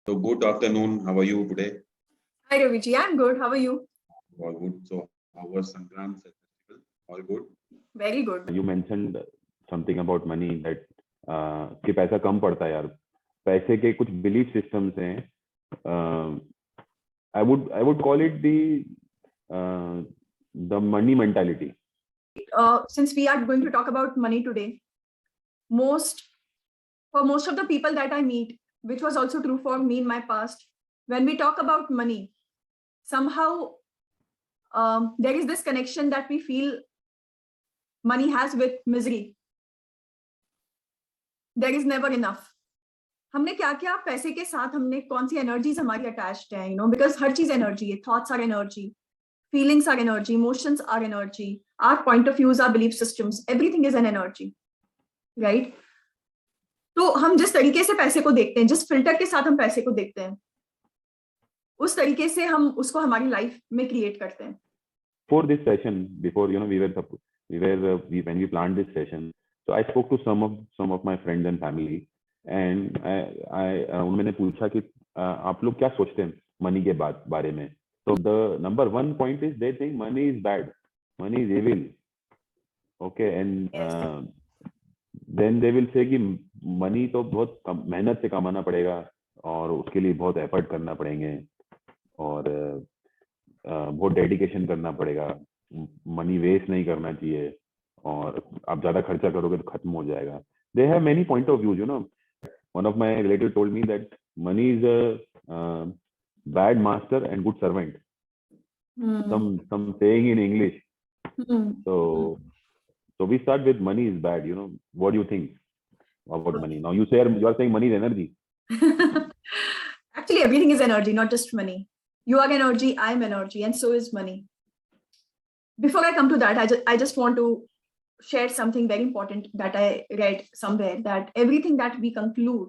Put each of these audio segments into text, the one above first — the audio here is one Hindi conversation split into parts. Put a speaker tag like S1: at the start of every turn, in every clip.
S1: So good afternoon. How are you today?
S2: Hi Raviji, I'm good. How are you?
S1: All good. So how was Sankrant festival? All good.
S2: Very good.
S3: You mentioned something about money that कि पैसा कम पड़ता है यार. पैसे के कुछ belief systems हैं. I would call it the money mentality.
S2: Since we are going to talk about money today, for most of the people that I meet, which was also true for me in my past, when we talk about money, somehow there is this connection that we feel money has with misery. There is never enough. हमने क्या क्या पैसे के साथ हमने कौन सी एनर्जीज हमारी अटैच्ड है, बिकॉज हर चीज एनर्जी है. Thoughts are energy, feelings are energy, emotions are energy, our point of views, our belief systems, everything is an energy, right? तो हम जिस तरीके से पैसे को देखते हैं, जिस फिल्टर के साथ हम पैसे को देखते हैं, उस तरीके से हम उसको हमारी लाइफ में क्रिएट करते हैं.
S3: For this session, before when we planned this session, so I spoke to some of my friends and family, and उन्होंने पूछा कि आप लोग क्या सोचते हैं मनी के बारे में. So the number one point is they think money is bad, money is evil. Okay, and then they will say कि money तो बहुत मेहनत से कमाना पड़ेगा और उसके लिए बहुत एफर्ट करना पड़ेंगे और बहुत डेडिकेशन करना पड़ेगा. मनी वेस्ट नहीं करना चाहिए और आप ज्यादा खर्चा करोगे तो खत्म हो जाएगा. They have many point of views, One of my relatives told me that money is a bad master and good servant. Some saying in English. So we start with money is bad. What do you think about money? Now you are saying money is energy.
S2: Actually, everything is energy, not just money. You are energy, I am energy, and so is money. Before I come to that, I just want to share something very important that I read somewhere, that everything that we conclude,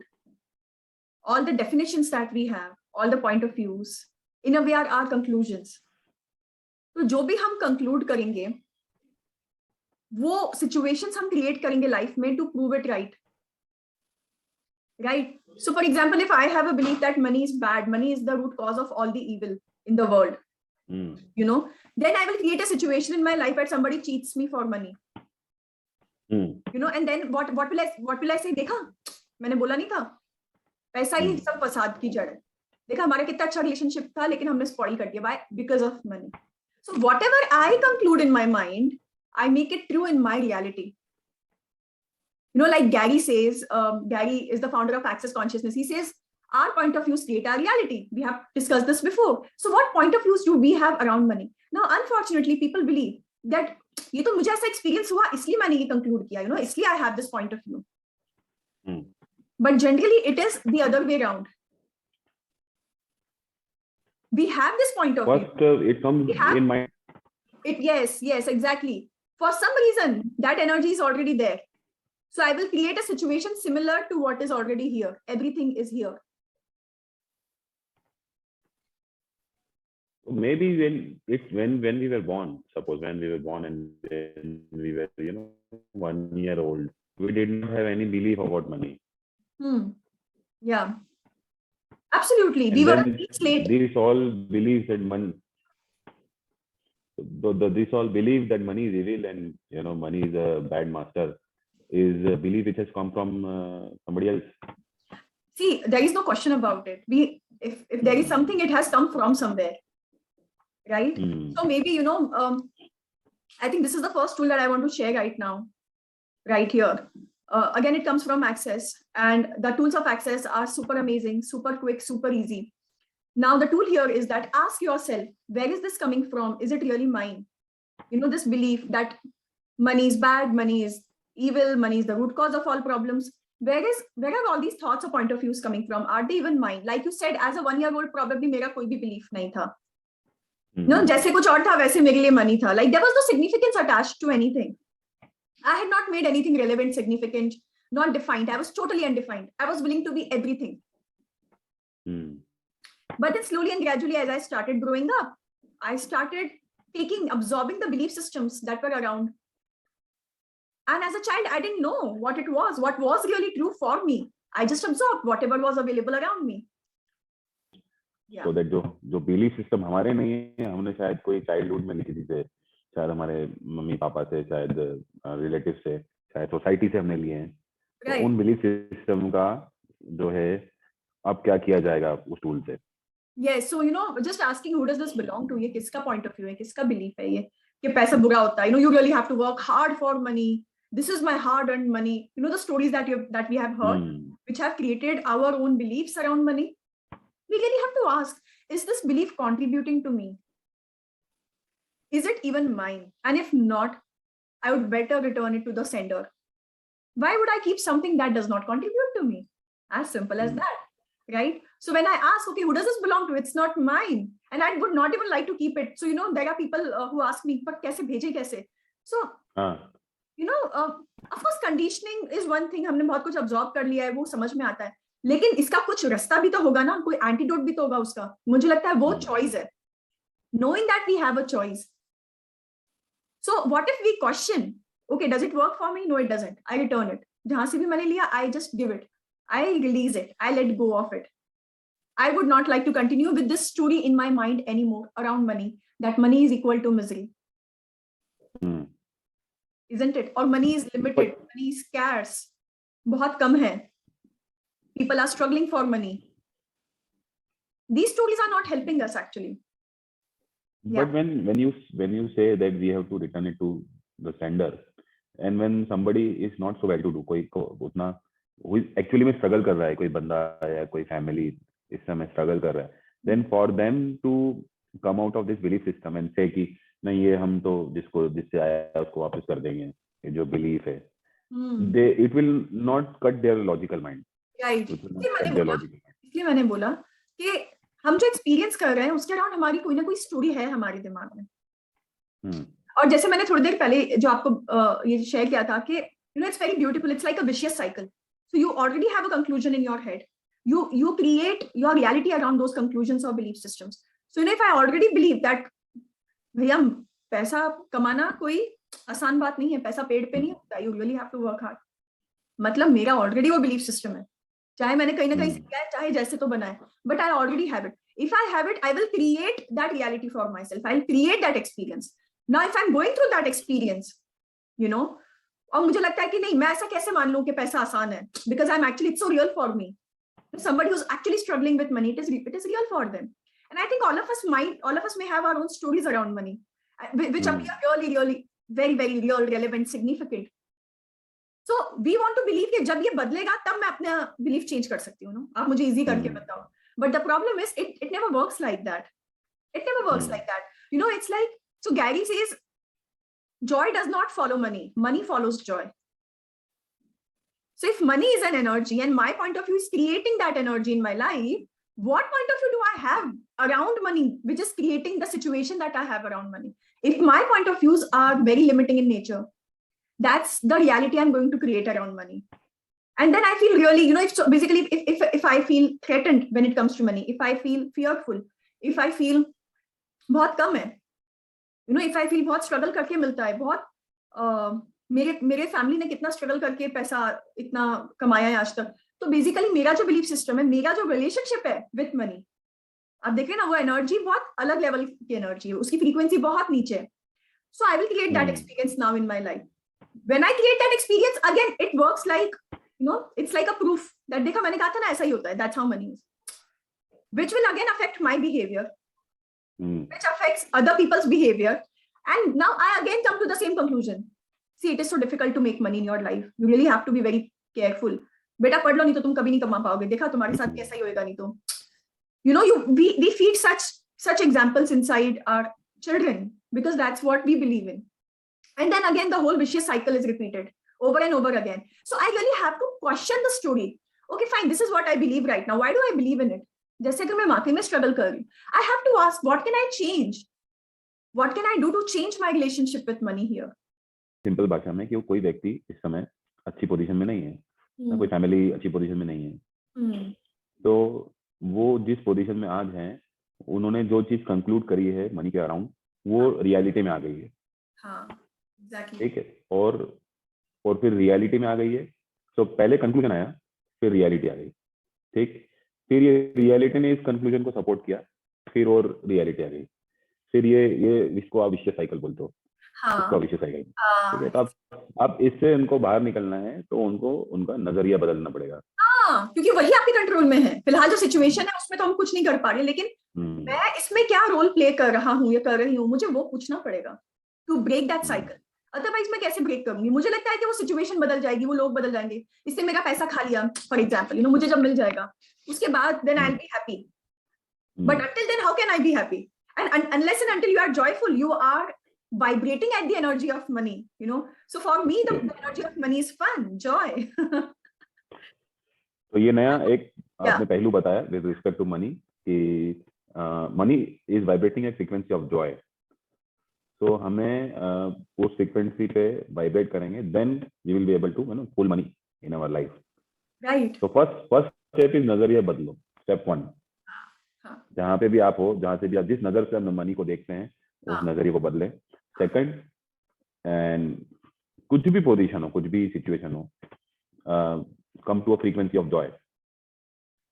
S2: all the definitions that we have, all the point of views, in a way are our conclusions. तो जो भी हम conclude करेंगे, वो situations हम create करेंगे life में to prove it right. Right? So for example, if I have a belief that money is bad, money is the root cause of all the evil in the world, then I will create a situation in my life where somebody cheats me for money. And then what will I say? देखा, मैंने बोला नहीं था, पैसा ही सब फसाद की जड़ है. देखा हमारा कितना अच्छा रिलेशनशिप था, लेकिन हमने स्पॉइल कर दिया. Why? Because of money. So whatever I conclude in my mind, I make it true in my reality. Like Gary says, Gary is the founder of Access Consciousness. He says, our point of views create our reality. We have discussed this before. So what point of views do we have around money? Now, unfortunately, people believe that ये तो मुझे ऐसा एक्सपीरियंस हुआ इसलिए मैंने ये कंक्लूड किया, इसलिए I have this point of view. But generally, it is the other way around. We have this point of view.
S3: First, it comes in mind.
S2: Yes, exactly. For some reason, that energy is already there. So I will create a situation similar to what is already here. Everything is here.
S3: Maybe when we were born, suppose when we were born and when we were 1 year old, we didn't have any belief about money.
S2: Yeah, absolutely.
S3: And
S2: we were late.
S3: These all believe that money. This all believe that money is evil and money is a bad master is a belief which has come from somebody else.
S2: See, there is no question about it. If there is something, it has come from somewhere. Right? So maybe, I think this is the first tool that I want to share right now, right here. Again, it comes from Access, and the tools of Access are super amazing, super quick, super easy. Now, the tool here is that ask yourself, where is this coming from? Is it really mine? This belief that money is bad, money is evil, money is the root cause of all problems. Where are all these thoughts or point of views coming from? Are they even mine? Like you said, as a 1-year-old, probably मेरा कोई भी belief नहीं था. जैसे कुछ और था वैसे मेरे लिए money था. Like there was no significance attached to anything. I had not made anything relevant, significant, not defined. I was totally undefined. I was willing to be everything. But then slowly and gradually, as I started growing up, I started absorbing the belief systems that were around. And as a child, I didn't know what was really true for me. I just absorbed whatever was available around me. Yeah.
S3: so that जो बिलीफ सिस्टम हमारे नहीं है, हमने शायद कोई चाइल्डहुड में किसी से, शायद हमारे मम्मी पापा से, शायद रिलेटिव से, शायद सोसाइटी से हमने लिए हैं, तो
S2: Right.
S3: उन बिलीफ सिस्टम का जो है अब क्या किया जाएगा उस टूल से?
S2: Yes, so just asking who does this belong to, ये किसका point of view है, किसका belief है ये कि पैसा बुरा होता है, you really have to work hard for money, this is my hard earned money, the stories that we have heard, which have created our own beliefs around money. We really have to ask, is this belief contributing to me? Is it even mine? And if not, I would better return it to the sender. Why would I keep something that does not contribute to me? As simple as that, right? So when I ask, okay, who does this belong to? It's not mine. And I would not even like to keep it. So, there are people who ask me, but kaise bheje kaise? So, of course, conditioning is one thing. हमने बहुत कुछ absorb कर लिया है, वो समझ में आता है. लेकिन इसका कुछ रास्ता भी तो होगा ना, कोई एंटीडोट भी तो होगा उसका. मुझे लगता है वो choice है. Knowing that we have a choice. So what if we question, okay, does it work for me? No, it doesn't. I return it. जहां से भी मैंने लिया, I just give it. I release it. I let go of it. I would not like to continue with this story in my mind anymore around money, that money is equal to misery. Isn't it? Or money is limited, money is scarce. बहुत कम है. People are struggling for money. These stories are not helping us actually.
S3: But when you say that we have to return it to the sender, and when somebody is not so well to do, कोई उतना एक्चुअली में स्ट्रगल कर रहा है, कोई बंदा या कोई फैमिली इस समय स्ट्रगल कर रहा है, then for them to come out of this belief system and say कि नहीं, ये हम तो जिससे आया उसको वापस कर देंगे, ये जो बिलीफ है, it will not cut their logical mind.
S2: Right. इसलिए मैंने बोला कि हम जो एक्सपीरियंस कर रहे हैं उसके अराउंड हमारी कोई ना कोई स्टोरी है हमारे दिमाग में. और जैसे मैंने थोड़ी देर पहले जो आपको ये शेयर किया था कि it's very beautiful, it's like a vicious cycle. So you already have a conclusion in your head, you create your reality around those conclusions or belief systems. So if I already believe that भैया पैसा कमाना कोई आसान बात नहीं है, पैसा पेड़ पे नहीं होता, you really have to work hard, मतलब मेरा ऑलरेडी वो बिलीफ सिस्टम है, चाहे मैंने कहीं ना कहीं सीखा है, चाहे जैसे तो बनाए, but I already have it. If I have it, I will create that reality for myself. I'll create that experience. Now if I'm going through that experience, और मुझे लगता है कि नहीं, मैं ऐसा कैसे मान लूं कि पैसा आसान है, because I'm actually, it's so real for me. Somebody who's actually struggling with money, it is real for them. And I think all of us may have our own stories around money, which appear really, really very, very real, relevant, significant. So we want to believe कि जब ये बदलेगा तब मैं अपना belief change कर सकती हूँ. आप मुझे easy करके बताओ. But the problem is it never works like that. It never works like that. It's like, so Gary says, joy does not follow money. Money follows joy. So if money is an energy and my point of view is creating that energy in my life, what point of view do I have around money, which is creating the situation that I have around money? If my point of views are very limiting in nature, that's the reality I'm going to create around money. And then I feel really, if I feel threatened when it comes to money, if I feel fearful, if I feel बहुत कम है, if I feel बहुत struggle करके मिलता है, बहुत मेरे फैमिली ने कितना स्ट्रगल करके पैसा इतना कमाया है आज तक, तो बेसिकली मेरा जो बिलीफ सिस्टम है, मेरा जो रिलेशनशिप है विथ मनी, आप देख रहे हैं ना, वो एनर्जी बहुत अलग लेवल की एनर्जी है, उसकी फ्रीक्वेंसी बहुत नीचे है. So I will create that experience now in my life. When I create that experience, again it works like, it's like a proof that देखा मैंने कहा था ना, ऐसा ही होता है, that's how money is, which will again affect my behaviour, which affects other people's behaviour, and now I again come to the same conclusion. See, it is so difficult to make money in your life. You really have to be very careful. बेटा पढ़ लो, नहीं तो तुम कभी नहीं कमा पाओगे, देखा तुम्हारे साथ कैसा ही होएगा नहीं तो. We feed such examples inside our children because that's what we believe in. And then again, the whole vicious cycle is repeated over and over again. So I really have to question the story. Okay, fine, this is what I believe right now. Why do I believe in it? जैसे कि मैं मार्केट में स्ट्रगल कर रही हूँ, I have to ask, what can I change? What can I do to change my relationship with money here?
S3: Simple भाषा में कि कोई व्यक्ति इस समय अच्छी पोजीशन में नहीं है, कोई फैमिली अच्छी पोजीशन में नहीं है, तो वो जिस पोजीशन में आज हैं, उन्होंने जो चीज कंक्लूड करी है मनी के अराउंड, वो रियलिटी में आ गई है. ठीक है, और फिर रियलिटी में आ गई है. तो पहले कंक्लूजन आया, फिर रियलिटी आ गई. ठीक, फिर ये रियलिटी ने इस कंक्लूजन को सपोर्ट किया, फिर और रियलिटी आ गई, फिर ये इसको आप विशियस साइकिल बोलते हो, इसको
S2: हाँ
S3: विशियस साइकिल, ठीक है। तो आप इससे उनको बाहर निकलना है तो उनको उनका नजरिया बदलना पड़ेगा।
S2: हाँ, क्योंकि वही आपके कंट्रोल में है। फिलहाल जो सिचुएशन है उसमें तो हम कुछ नहीं कर पा रहे, लेकिन मैं इसमें क्या रोल प्ले कर रहा हूँ या कर रही हूँ, मुझे वो पूछना पड़ेगा to break that cycle. Otherwise मैं कैसे ब्रेक करूंगी? मुझे लगता है कि वो सिचुएशन बदल जाएगी, वो लोग बदल जाएंगे, इससे मेरा पैसा खा लिया फॉर एग्जाम्पल, मुझे जब मिल जाएगा उसके बाद then I will be happy, but until then how can I be happy? And unless and until you are joyful, you are vibrating at the energy of money. So for me the energy of money is fun, joy.
S3: तो ये नया एक आपने पहलू बताया विद रिस्पेक्ट टू मनी कि money is vibrating at frequency of joy. तो हमें उस फ्रीक्वेंसी पे वाइब्रेट करेंगे, then we will be able to pull money in our life.
S2: Right.
S3: तो फर्स्ट स्टेप इज नजरिया बदलो, स्टेप 1। जहां पे भी आप हो, जहां से भी आप जिस नजर से आप मनी को देखते हैं उस नजरिए को बदले। सेकंड, एंड कुछ भी पोजीशन हो, कुछ भी सिचुएशन हो, come to a frequency of joy.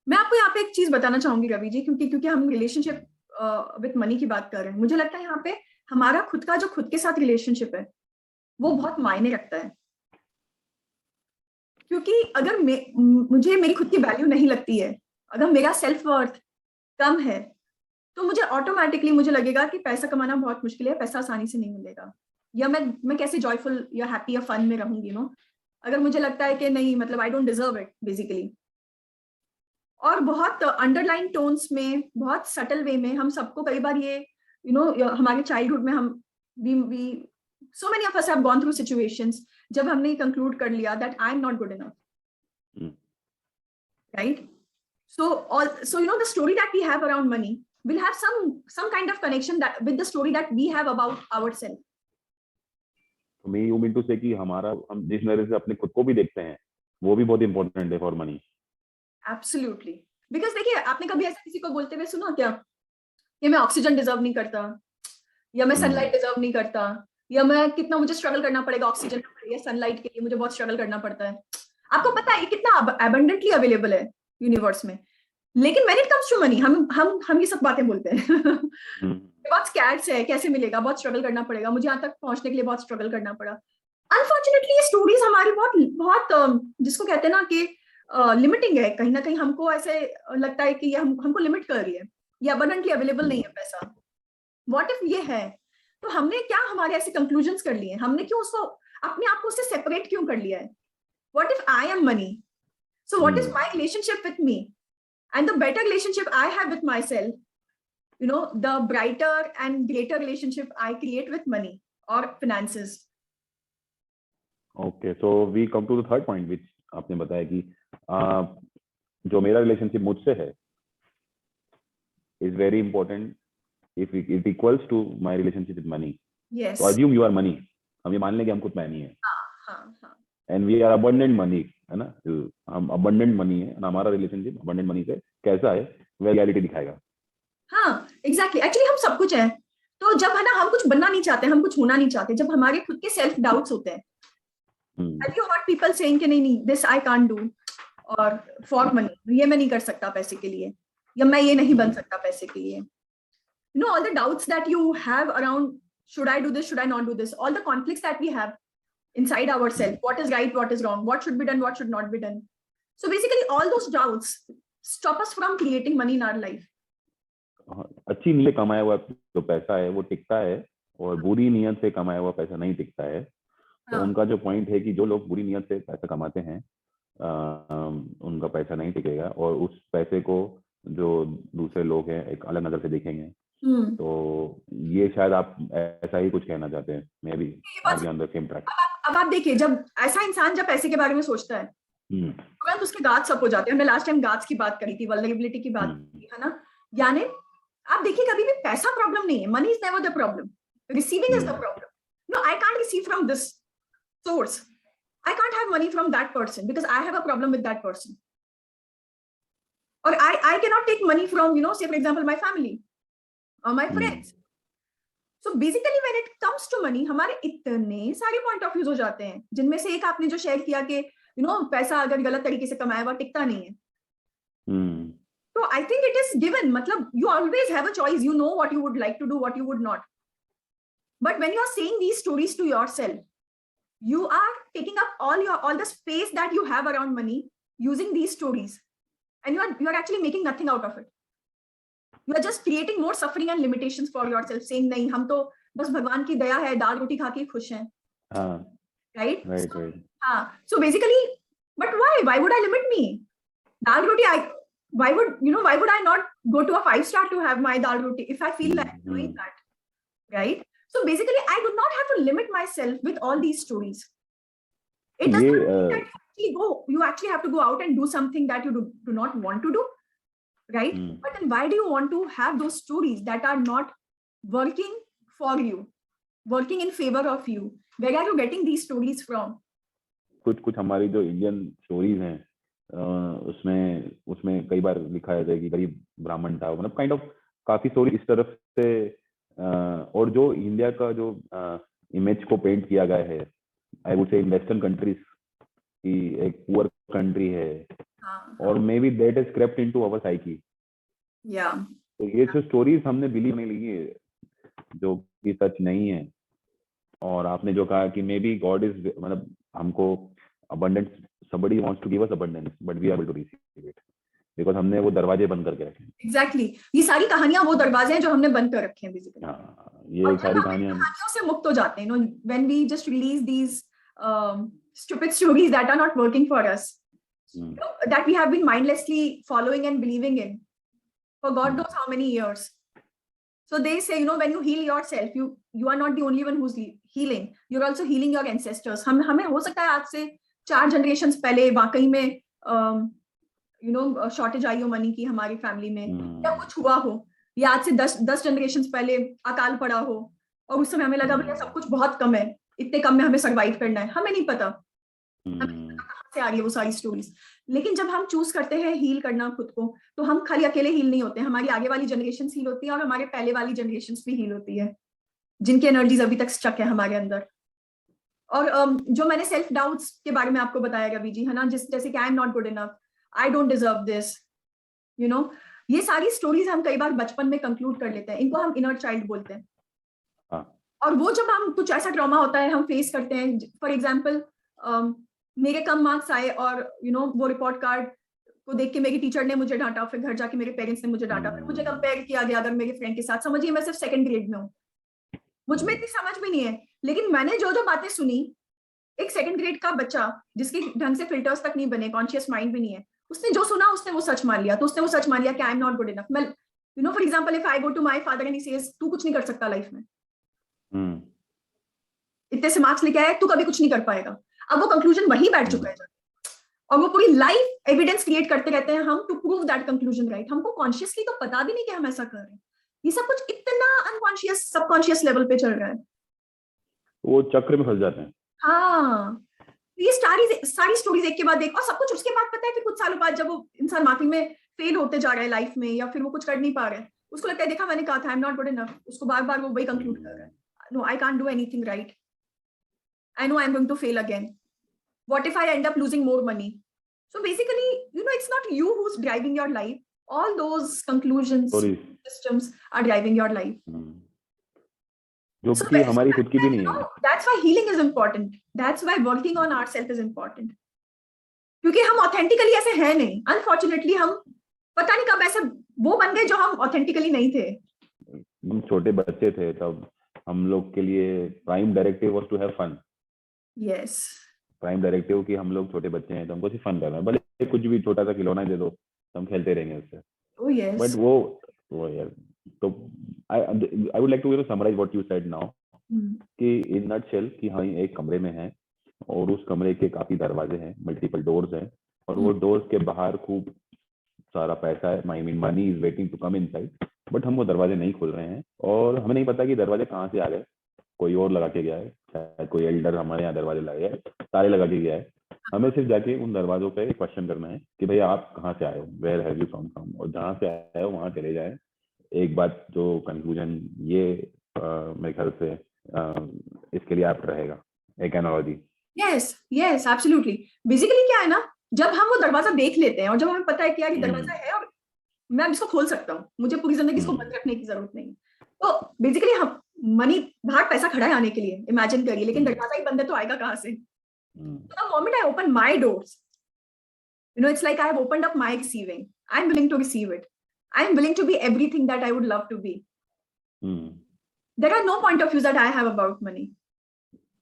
S2: मैं आपको यहाँ पे एक चीज बताना चाहूंगी रवि जी, क्योंकि हम रिलेशनशिप विद मनी की बात कर रहे हैं। मुझे लगता है यहाँ पे हमारा खुद का जो खुद के साथ रिलेशनशिप है वो बहुत मायने रखता है, क्योंकि अगर मुझे मेरी खुद की वैल्यू नहीं लगती है, अगर मेरा सेल्फ वर्थ कम है, तो मुझे ऑटोमेटिकली मुझे लगेगा कि पैसा कमाना बहुत मुश्किल है, पैसा आसानी से नहीं मिलेगा, या मैं कैसे जॉयफुल या हैप्पी या फन में रहूंगी अगर मुझे लगता है कि नहीं, मतलब I don't deserve it basically. और बहुत अंडरलाइन टोन्स में, बहुत सटल वे में हम सबको कई बार ये हमारे चाइल्डहुड में हम we so many of us have gone through situations जब हमने कंक्लूड कर लिया that I am not good enough, right? So the story that we have around money will have some kind of connection that with the story that we have about ourselves.
S3: तो मैं यू मीन टू से कि हम जिस नजर से अपने खुद को भी देखते हैं वो भी बहुत इंपॉर्टेंट है फॉर मनी।
S2: Absolutely. Because देखिए, आपने कभी ऐसा किसी को बोलते हुए सुना क्या कि मैं ऑक्सीजन डिजर्व नहीं करता, या मैं सनलाइट डिजर्व नहीं करता, या मैं कितना मुझे स्ट्रगल करना पड़ेगा ऑक्सीजन या सनलाइट के लिए, मुझे बहुत स्ट्रगल करना पड़ता है। आपको पता है ये कितना अबंडेंटली अवेलेबल है यूनिवर्स में, लेकिन when it comes to money हम ये सब बातें बोलते हैं बहुत स्कैर्स है, कैसे मिलेगा, बहुत स्ट्रगल करना पड़ेगा, मुझे यहाँ तक पहुंचने के लिए बहुत स्ट्रगल करना पड़ा। अनफॉर्चुनेटली ये स्टोरीज हमारी बहुत जिसको कहते हैं ना कि लिमिटिंग है, कहीं ना कहीं हमको ऐसे लगता है कि ये हमको लिमिट कर रही है, ये अबंडेंटली अवेलेबल नहीं है पैसा। व्हाट इफ ये है, तो हमने क्या हमारे ऐसे कंक्लूजन्स कर लिए, हमने क्यों उसको अपने आप को उससे सेपरेट क्यों कर लिया है? What if I am money, so what is my relationship with me, and the better relationship I have with my self, the brighter and greater relationship I create with money or finances.
S3: Okay, so we come to the third point which आपने बताया कि जो मेरा रिलेशनशिप मुझसे है is very important if it equals to my relationship with money.
S2: Yes.
S3: So assume you are money, हम ये मान लें कि हम खुद मनी है, and we are abundant money, है ना, हम abundant money है, हमारा रिलेशनशिप abundant money से कैसा है वह रियलिटी दिखाएगा।
S2: हाँ, एग्जैक्टली। एक्चुअली हम सब कुछ हैं, तो जब है ना हम कुछ बनना नहीं चाहते, हम कुछ होना नहीं चाहते, जब हमारे खुद के सेल्फ डाउट्स होते हैं, have you heard people saying कि नहीं this I can't do, और for money ये मैं नहीं कर सकता पैसे के लिए, या मैं ये नहीं बन सकता पैसे के लिए, all the doubts that you have around should I do this, should I not do this, all the conflicts that we have inside ourselves, what is right, what is wrong, what should be done, what should not be done. So basically all those doubts stop us from creating money in our life.
S3: अच्छी नीयत से कमाया हुआ जो पैसा है वो टिकता है, और बुरी नीयत से कमाया हुआ पैसा नहीं टिकता है। तो उनका जो पॉइंट है कि जो लोग बुरी नीयत से पैसा कमाते हैं उनका पैसा नहीं टिकेगा, और उस पैसे को जो दूसरे लोग हैं एक अलग नजर से देखेंगे। तो ये शायद आप ऐसा ही कुछ कहना चाहते हैं, मैं भी ऑन द सेम ट्रैक।
S2: अब आप देखिए, जब ऐसा इंसान जब पैसे के बारे में सोचता है तुरंत उसके गार्ड्स अप हो जाते हैं। हमने लास्ट टाइम गार्ड्स की बात करी थी, वल्नरेबिलिटी की बात की, है ना। यानी आप देखिए, कभी भी पैसा प्रॉब्लम नहीं है, money is never the problem, receiving is the problem. No, I can't receive from this source, I can't have money from that person because I have a problem with that person, और I can not take money from say for example my family और my friends. So basically when it comes to money हमारे इतने सारे पॉइंट ऑफ व्यूज हो जाते हैं, जिनमें से एक आपने जो शेयर किया कि पैसा अगर गलत तरीके से कमाया हुआ टिकता नहीं है। So I think it is given. मतलब you always have a choice. You know what you would like to do, what you would not. But when you are saying these stories to yourself, you are taking up all the space that you have around money using these stories, and you are actually making nothing out of it. You are just creating more suffering and limitations for yourself, saying नहीं हम तो बस भगवान की दया है, दाल रोटी खा के खुश हैं. Right?
S3: Right.
S2: So basically, but why would I limit me? Dal roti, why would I not go to a 5-star to have my dal roti if I feel like doing that? Right? So basically, I do not have to limit myself with all these stories. It does not mean that you actually have to go out and do something that you do not want to do. Right? But then why do you want to have those stories that are not working for you, working in favor of you? Where are you getting these stories from?
S3: कुछ हमारी जो इंडियन स्टोरीज हैं उसमें कई बार लिखा जाता है कि गरीब ब्राह्मण था, मतलब काइंड ऑफ काफी स्टोरी इस तरफ से, और जो इंडिया का जो इमेज को पेंट किया गया है, I would say in western countries की एक पुअर कंट्री है, और maybe that is crept into our psyche. तो ये जो स्टोरीज हमने बिलीव नहीं ली है, जो कि सच नहीं है. और आपने जो कहा कि मे बी गॉड इज, मतलब हमको abundance, somebody wants to give us abundance, but we are able to receive it because हमने वो दरवाजे बंद करके रखे हैं.
S2: Exactly. ये सारी कहानियां वो दरवाजे हैं जो हमने बंद कर रखे हैं बेसिकली.
S3: ये सारी कहानियां
S2: से मुक्त हो जाते हैं, when we just release these stupid stories that are not working for us, that we have been mindlessly following and believing in for God knows how many years. So they say, when you heal yourself, you are not the only one who's healing. You're also healing your ancestors. हमें हो सकता है आज से 4 generations पहले वाकई में शॉर्टेज आई हो मनी की हमारी फैमिली में, या कुछ हुआ हो, या आज से 10 generations पहले अकाल पड़ा हो, और उस समय हमें लगा भैया सब कुछ बहुत कम है, इतने कम में हमें सर्वाइव करना है. हमें नहीं पता कहाँ से आ रही है वो सारी स्टोरीज. लेकिन जब हम चूज करते हैं हील करना खुद को, तो हम खाली अकेले हील नहीं होते, हमारी आगे वाली जनरेशन हील होती है, और हमारे पहले वाली जनरेशन भी हील होती है, जिनकी एनर्जीज अभी तक स्टक है हमारे अंदर. और जो मैंने सेल्फ डाउट्स के बारे में आपको बताया रवि जी, है ना, जैसे कि I am not good enough, I don't deserve this, ये सारी स्टोरीज हम कई बार बचपन में कंक्लूड कर लेते हैं. इनको हम इनर चाइल्ड बोलते हैं. और वो जब हम कुछ ऐसा ट्रॉमा होता है हम फेस करते हैं, फॉर एग्जाम्पल मेरे कम मार्क्स आए और वो रिपोर्ट कार्ड को देख के मेरी टीचर ने मुझे डांटा, फिर घर जाके मेरे पेरेंट्स ने मुझे डांटा, फिर मुझे कंपेयर किया गया अगर मेरे फ्रेंड के साथ. समझिए मैं सिर्फ 2nd ग्रेड में हूँ, मुझ में इतनी समझ भी नहीं है, लेकिन मैंने जो बातें सुनी, एक 2nd ग्रेड का बच्चा जिसके ढंग से फिल्टर्स तक नहीं बने, कॉन्शियस माइंड भी नहीं है, उसने जो सुना उसने वो सच मान लिया. तो उसने वो सच मान लिया कि I am not good enough. मैं for example if I go to my father and he says तू कुछ नहीं कर सकता लाइफ में, इतने से मार्क्स लेके आया, तू कभी कुछ नहीं कर पाएगा. अब वो कंक्लूजन वहीं बैठ चुका है, और वो पूरी लाइफ एविडेंस क्रिएट करते रहते हैं हम to prove that conclusion right. हमको कॉन्शियसली तो पता भी नहीं कि हम ऐसा कर रहे हैं. ये सब कुछ इतना अनकॉन्शियस सबकॉन्शियस लेवल पे चल रहा है,
S3: वो चक्र में फंस जाते हैं.
S2: हाँ, ये सारी स्टोरीज एक के बाद एक, और सब कुछ उसके बाद पता है कि कुछ सालों बाद जब वो इंसान मार्किंग में फेल होते जा रहा है लाइफ में, या फिर वो कुछ कर नहीं पा रहा है, उसको लगता है देखा मैंने कहा था I am not good enough. उसको बार बार वो वही कंक्लूड कर रहा है, no I can't do anything right, I know I'm going to fail again. What if I end up losing more money? So basically, it's not you who's driving your life. All those conclusions, systems are driving your life.
S3: जो कि हमारी खुद की भी नहीं है.
S2: That's why healing is important. That's why working on ourselves is important. क्योंकि हम authentically ऐसे हैं नहीं. Unfortunately, हम पता नहीं कब ऐसे वो बन गए जो हम authentically नहीं थे.
S3: हम छोटे बच्चे थे तब हम लोग के लिए prime directive was to have fun.
S2: Yes.
S3: Prime directive कि हम लोग छोटे बच्चे हैं तो हमको सिर्फ फन करना है, भले कुछ भी छोटा सा खिलौना दे दो तो हम खेलते रहेंगे उससे.
S2: Oh yes.
S3: बट वो यार, तो I would like to summarise what you said now, कि इन नटशेल कि हम एक कमरे में हैं और उस कमरे के काफी दरवाजे हैं, मल्टीपल डोर्स हैं, और वो डोर्स के बाहर खूब सारा पैसा है, I mean money is waiting to come inside, but हम वो दरवाजे नहीं खोल रहे हैं, और हमें नहीं पता कि दरवाजे कहाँ से आ गए. कोई और लगा के गया है, शायद कोई एल्डर हमारे यहाँ दरवाजे लगा है, ताले लगा के गया है. हमें सिर्फ जाके उन दरवाजों पे क्वेश्चन करना है कि भैया आप कहाँ से आए हो, where have you come from, और जहाँ से आए हो वहाँ चले जाए. एक बात जो कंक्लूजन ये मेरे ख्याल से इसके लिए आप रहेगा एक एनालॉजी.
S2: Yes absolutely. बेसिकली क्या है ना, जब हम वो दरवाजा देख लेते हैं और जब हमें पता है कि यार ये दरवाजा है और मैं अब इसको खोल सकता हूँ, मुझे पूरी जिंदगी इसको बंद रखने की जरूरत नहीं। तो बेसिकली हम मनी, बाहर पैसा खड़ा है आने के लिए, इमेजिन करिए, लेकिन दरवाजा ही बंद है तो आएगा कहाँ से? The moment I open my doors, it's like I have opened up my receiving. I'm willing to receive it. I'm willing to be everything that I would love to be. There are no point of views that I have about money.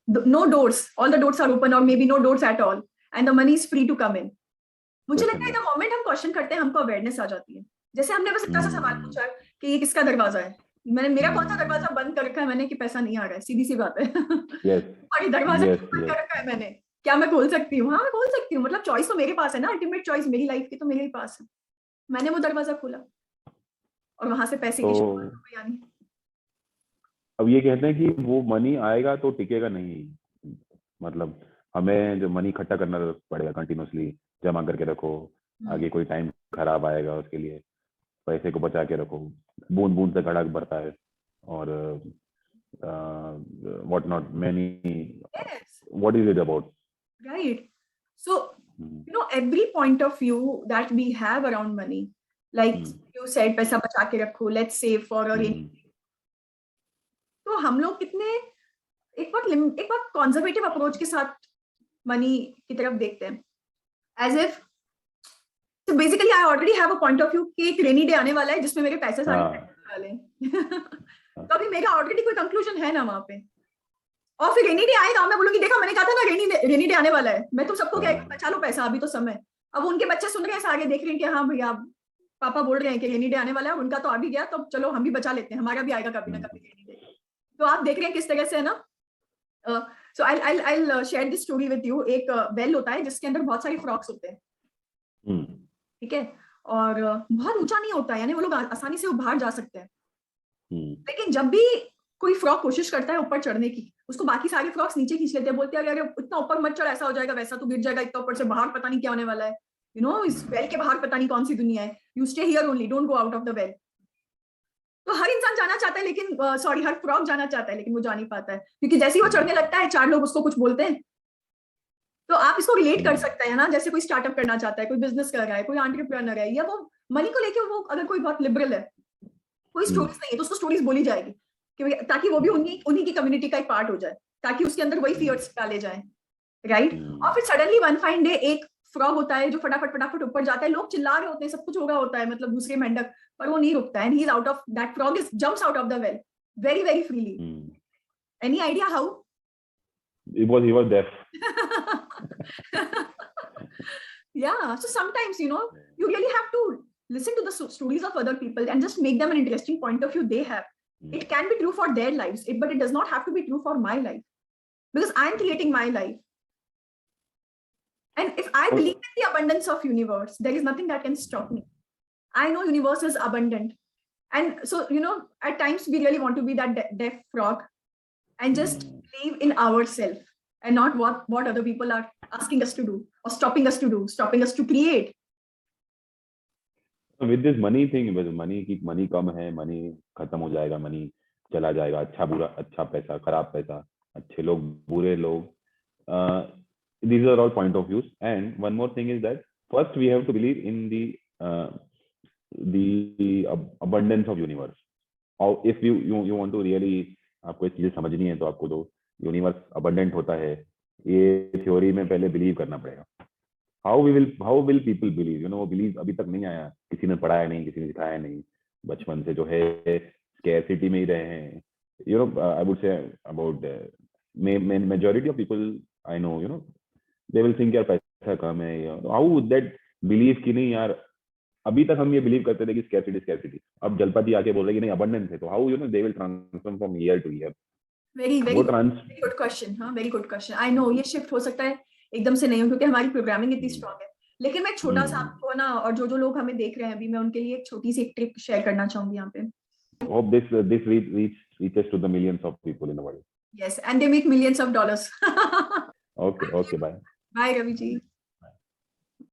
S2: No doors. All the doors are open, or maybe no doors at all, and the money is free to come in. मुझे लगता है the moment हम क्वेश्चन करते हैं, हमको अवेयरनेस आ जाती है। जैसे हमने बस इतना सा सवाल पूछा कि ये किसका दरवाजा है, मेरा कौन सा दरवाजा बंद कर रखा है मैंने कि पैसा नहीं आ रहा है, सीधी सी बात है। और ये दरवाजा बंद कर रखा है मैंने, क्या मैं खोल सकती हूँ? हाँ, मैं खोल सकती हूँ, मतलब चॉइस तो मेरे पास है ना, अल्टीमेट चॉइस मेरी लाइफ की तो मेरे ही पास है। मैंने वो दरवाजा खोला और वहां से पैसे की शुरुआत हो गई आनी।
S3: अब ये कहते हैं कि वो मनी आएगा तो टिकेगा नहीं, मतलब हमें जो मनी इकट्ठा करना पड़ेगा, कंटिन्यूसली जमा करके रखो, आगे कोई टाइम खराब आएगा उसके लिए पैसे को बचा के रखो, बूंद बूंद से घड़ा भरता है, और what not, many, what is it about?
S2: Right. So, every point of view that we have around money, like you said, पैसा बचा के रखो, let's save for a rainy day. तो हम लोग कितने एक बार कंजर्वेटिव अप्रोच के साथ मनी की तरफ देखते हैं, as if so basically I already have a point of view कि एक रेनी डे आने वाला है जिसमें मेरे पैसे सारे वाले हैं। तो अभी मेरा ऑलरेडी कोई कंक्लूजन है ना वहां पे, और फिर रेनी डे आएगा, मैं बोलूंगी देखा मैंने कहा था ना रेनी डे आने वाला है, मैं तुम सबको क्या बचा लो पैसा, अभी तो समय। अब उनके बच्चे सुन रहे हैं, सारे देख रहे हैं कि हाँ भैया पापा बोल रहे हैं कि रेनी डे आने वाला है, उनका तो आ भी गया, तो चलो हम भी बचा लेते हैं, हमारा भी आएगा कभी ना कभी रेनी डे। तो आप देख रहे हैं किस तरह से है ना। सो I'll share this story with you। एक वेल होता है जिसके अंदर बहुत सारे फ्रॉक्स होते हैं, ठीक है, और बहुत ऊंचा नहीं होता है, यानी वो लोग आसानी से बाहर जा सकते हैं। लेकिन जब भी कोई फ्रॉक कोशिश करता है ऊपर चढ़ने की, उसको बाकी सारे फ्रॉक्स नीचे खींच लेते हैं, बोलते हैं अरे इतना ऊपर मत चढ़, ऐसा हो जाएगा वैसा, तो गिर जाएगा इतना ऊपर से, बाहर पता नहीं क्या होने वाला है, इस वेल के बाहर पता नहीं कौन सी दुनिया है, you stay here only, don't go out of the well. तो हर इंसान जाना चाहता है, लेकिन हर फ्रॉक जाना चाहता है, लेकिन वो जा नहीं पाता है, क्योंकि जैसे ही वो चढ़ने लगता है 4 लोग उसको कुछ बोलते हैं। तो आप इसको रिलेट कर सकते हैं ना, जैसे कोई स्टार्टअप करना चाहता है, कोई बिजनेस कर रहा है, कोई एंटरप्रेन्योर है, या वो मनी को लेके वो अगर कोई बहुत लिबरल है, कोई स्टोरीज नहीं है, तो उसको स्टोरीज बोली जाएगी कि ताकि वो भी उन्हीं की कम्युनिटी का एक पार्ट हो जाए, ताकि उसके अंदर वही फियर्स डाले जाए, राइट। और फिर सडनली वन फाइन डे एक फ्रॉग होता है जो फटाफट ऊपर जाता है, लोग चिल्ला रहे होते हैं, सब कुछ हो रहा होता है, मतलब दूसरे मेंढक, पर वो नहीं रुकता है, and he is out of that frog is jumps out of the well very very freely. Any idea how?
S3: He was deaf.
S2: Yeah, so sometimes you really have to listen to the stories of other people and just make them an interesting point of view they have. It can be true for their lives, but it does not have to be true for my life, because I am creating my life. And if I believe in the abundance of universe, there is nothing that can stop me. I know universe is abundant, and so at times we really want to be that deaf frog and just believe in ourselves and not what other people are asking us to do or stopping us to create.
S3: With this money thing, money कम है, money खत्म हो जाएगा, money चला जाएगा, अच्छा बुरा, अच्छा पैसा, खराब पैसा, अच्छे लोग, बुरे लोग, these are all point of views. And one more thing is that first we have to believe in the abundance of universe. Or if you want to really, आपको ये चीजें समझनी है, तो आपको तो यूनिवर्स अबंडेंट होता है, ये थ्योरी में पहले बिलीव करना पड़ेगा। How will people believe? वो बिलीव अभी तक नहीं आया, किसी ने पढ़ाया नहीं, किसी ने दिखाया नहीं, बचपन से जो है स्कैरसिटी में ही रहे हैं। I would say about majority of people I know, they will think यार पैसा कम है, हाउ वुड दैट बिलीव कि नहीं यार, अभी तक हम ये बिलीव करते थे कि स्कैरसिटी, अब जलपति आके बोल रहे कि नहीं अबंडेंस है, तो how they will transform from year to year?
S2: Very good question. हाँ, very good question. I know ये शिफ्ट हो सकता है एकदम से नहीं हो, क्योंकि हमारी प्रोग्रामिंग इतनी स्ट्रांग है, लेकिन मैं छोटा सा आपको ना, और जो लोग हमें देख रहे हैं अभी, मैं उनके लिए एक छोटी सी एक ट्रिक शेयर करना चाहूंगी यहाँ पे।
S3: Hope this reaches to the millions of people in the world.
S2: Yes, and they make millions of dollars.
S3: Okay, bye.
S2: Bye, Ravi ji.